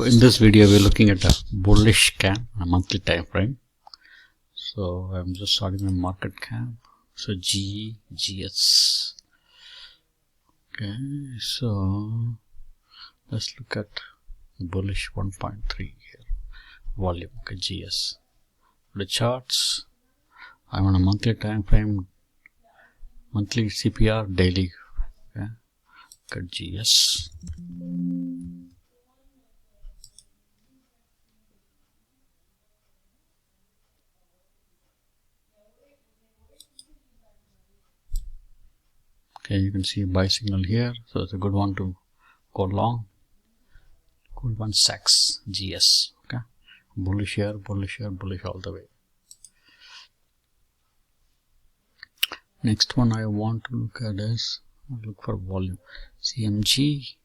So in this video we're looking at a bullish can on a monthly time frame. So I'm just starting a market cap. So GS. Okay, so let's look at bullish 1.3 here. Volume, okay, GS. The charts, I'm on a monthly time frame, monthly CPR, daily. Okay, look at GS. Okay, you can see a buy signal here, so it's a good one to go long. Good one, SAX, GS. Okay, bullish here, bullish here, bullish all the way. Next one I want to look at is, look for volume, CMG.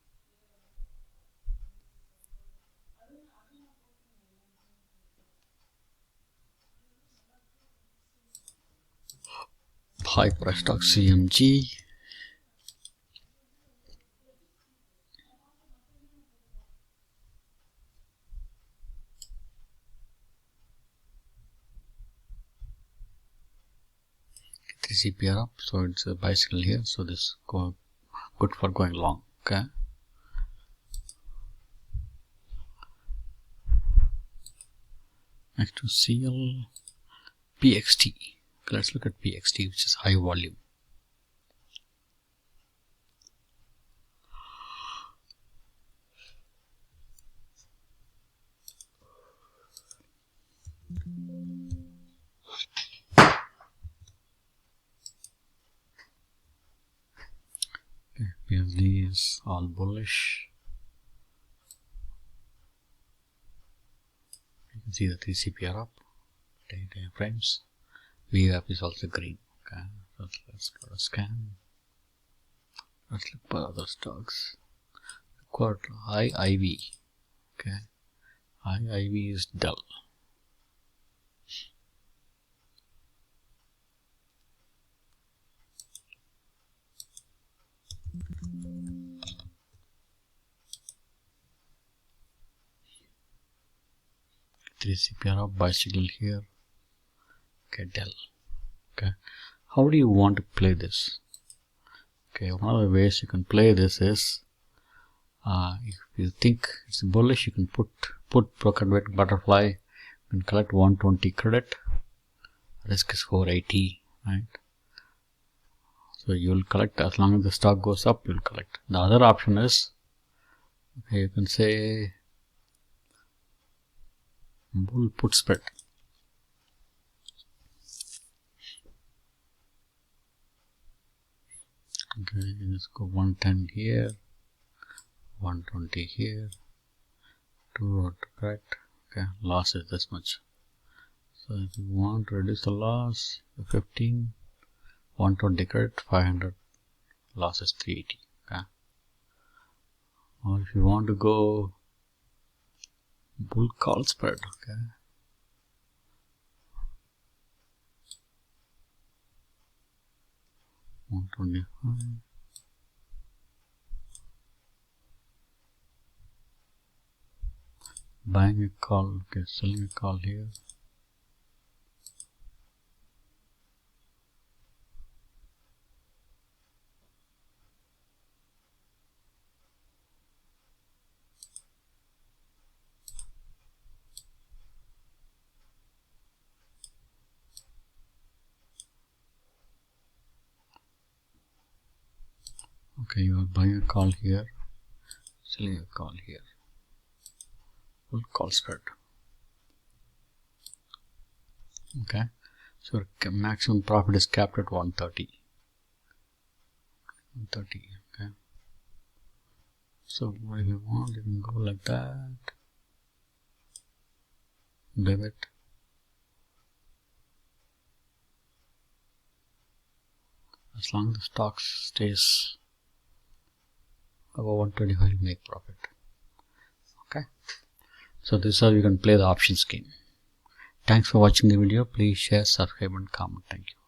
High price stock CMG. CPR up, so it's a bicycle here, so this go good for going long. Okay, next to CL PXT. Okay, let's look at PXT, which is high volume. PSD is all bullish. You can see the 3 CPR up, day frames. VWAP is also green. Okay, so let's go to scan. Let's look for other stocks. Quarter high IV. Okay, high IV is dull. Three CPR up, bicycle here. Okay, Dell. Okay, how do you want to play this? Okay, one of the ways you can play this is, if you think it's bullish, you can put broken weight butterfly. You can collect 120 credit. Risk is 480, right? So you will collect as long as the stock goes up. You will collect. The other option is, okay, you can say bull put spread. Okay, let's go 110 here, 120 here, 2 correct. Okay, loss is this much. So if you want to reduce the loss, 15, 120 credit, 500, loss is 380. Okay, or if you want to go bull call spread, okay, $125. Buying a call, okay, selling a call here. Okay, you are buying a call here, selling a call here. Full call spread. Okay, so maximum profit is capped at 130. 130. Okay. So what if you want, you can go like that. Debit. As long as the stock stays above 125, you make profit. Okay, so this is how you can play the option scheme. Thanks for watching the video. Please share, subscribe and comment. Thank you.